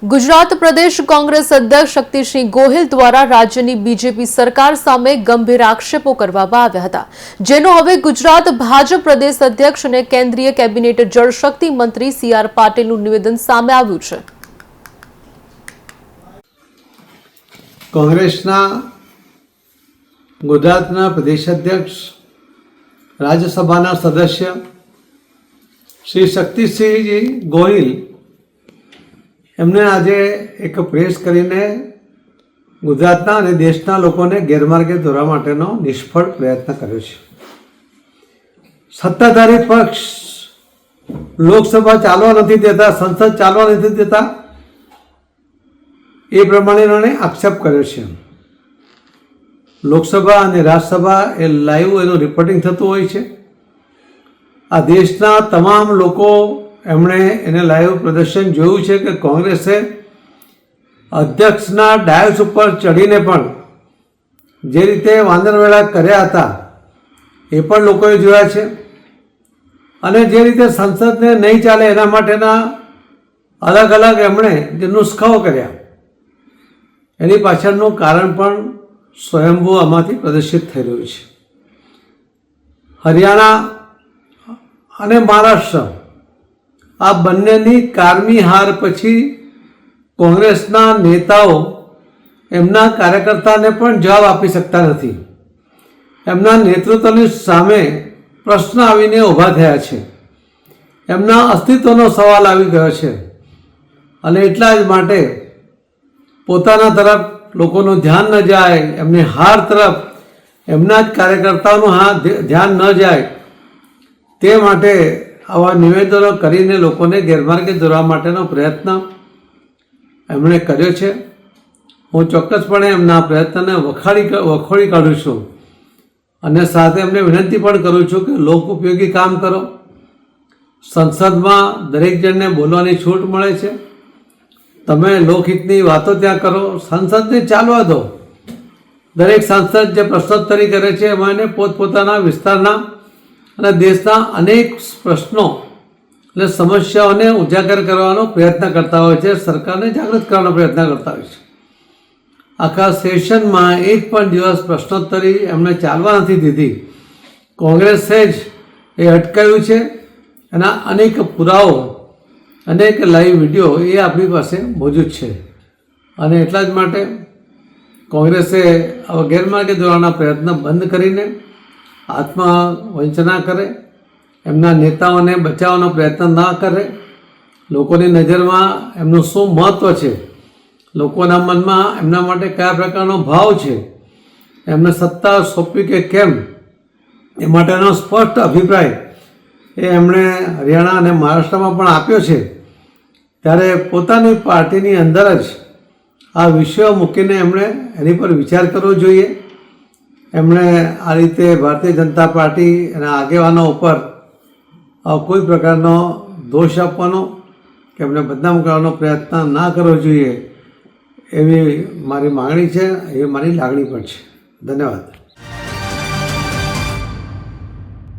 ગુજરાત પ્રદેશ કોંગ્રેસ અધ્યક્ષ શક્તિસિંહ ગોહિલ દ્વારા રાજ્યની બીજેપી સરકાર સામે ગંભીર આક્ષેપો કરવામાં આવ્યા હતા, જેનો હવે ગુજરાત ભાજપ પ્રદેશ અધ્યક્ષ અને કેન્દ્રીય કેબિનેટ જળશક્તિ મંત્રી સી.આર. પાટીલનું નિવેદન સામે આવ્યું છે. કોંગ્રેસના ગુજરાતના પ્રદેશ અધ્યક્ષ રાજ્યસભાના સદસ્ય શ્રી શક્તિસિંહજી ગોહિલ એમણે આજે એક પ્રેસ કરીને ગુજરાતના અને દેશના લોકોને ગેરમાર્ગે દોરવા માટેનો નિષ્ફળ પ્રયત્ન કર્યો છે. સત્તાધારી પક્ષ લોકસભા ચાલવા નથી દેતા, સંસદ ચાલવા નથી દેતા, એ પ્રમાણે એમણે આક્ષેપ કર્યો છે. લોકસભા અને રાજ્યસભા એ લાઈવ એનું રિપોર્ટિંગ થતું હોય છે. આ દેશના તમામ લોકો એમણે એને લાઈવ પ્રદર્શન જોયું છે કે કોંગ્રેસે અધ્યક્ષના ડાયસ ઉપર ચડીને પણ જે રીતે વાંદરવેળા કર્યા હતા એ પણ લોકોએ જોયા છે. અને જે રીતે સંસદને નહીં ચાલે એના માટેના અલગ અલગ એમણે જે નુસ્ખાઓ કર્યા એની પાછળનું કારણ પણ સ્વયંભૂ આમાંથી પ્રદર્શિત થઈ રહ્યું છે. હરિયાણા અને મહારાષ્ટ્ર આ બંનેની કારમી હાર પછી કોંગ્રેસના નેતાઓ એમના કાર્યકર્તાને પણ જવાબ આપી શકતા નથી. એમના નેતૃત્વની સામે પ્રશ્ન આવીને ઊભા થયા છે. એમના અસ્તિત્વનો સવાલ આવી ગયો છે. અને એટલા જ માટે પોતાના તરફ લોકોનું ધ્યાન ન જાય, એમની હાર તરફ એમના જ કાર્યકર્તાઓનું ધ્યાન ન જાય, તે માટે આવા નિવેદનો કરીને લોકોને ગેરમાર્ગે દોરવા માટેનો પ્રયત્ન એમણે કર્યો છે. હું ચોક્કસપણે એમના પ્રયત્નને વખોડી કાઢું છું અને સાથે એમને વિનંતી પણ કરું છું કે લોક ઉપયોગી કામ કરો. સંસદમાં દરેક જણને બોલવાની છૂટ મળે છે. તમે લોકહિતની વાતો ત્યાં કરો, સંસદને ચાલવા દો. દરેક સાંસદ જે પ્રશ્નોત્તરી કરે છે એમાં એને પોતપોતાના વિસ્તારના અને દેશના અનેક પ્રશ્નો અને સમસ્યાઓને ઉજાગર કરવાનો પ્રયત્ન કરતા હોય છે, સરકારને જાગૃત કરવાનો પ્રયત્ન કરતા હોય છે. આખા સેશનમાં એક પણ દિવસ પ્રશ્નોત્તરી એમણે ચાલવા નથી દીધી. કોંગ્રેસે જ એ અટકાવ્યું છે. એના અનેક પુરાવો, અનેક લાઈવ વિડીયો એ આપણી પાસે મોજૂદ છે. અને એટલા જ માટે કોંગ્રેસે આવા ગેરમાર્ગે દોરવાના પ્રયત્ન બંધ કરીને આત્મવંચના કરે, એમના નેતાઓને બચાવવાનો પ્રયત્ન ના કરે. લોકોની નજરમાં એમનું શું મહત્ત્વ છે, લોકોના મનમાં એમના માટે કયા પ્રકારનો ભાવ છે, એમને સત્તા સોંપવી કે કેમ, એ માટેનો સ્પષ્ટ અભિપ્રાય એ એમણે હરિયાણા અને મહારાષ્ટ્રમાં પણ આપ્યો છે. ત્યારે પોતાની પાર્ટીની અંદર જ આ વિષયો મૂકીને એમણે એની પર વિચાર કરવો જોઈએ. એમણે આ રીતે ભારતીય જનતા પાર્ટી અને આગેવાનો ઉપર કોઈ પ્રકારનો દોષ આપવાનો કે એમને બદનામ કરવાનો પ્રયત્ન ના કરવો જોઈએ એવી મારી માગણી છે, એવી મારી લાગણી પણ છે. ધન્યવાદ.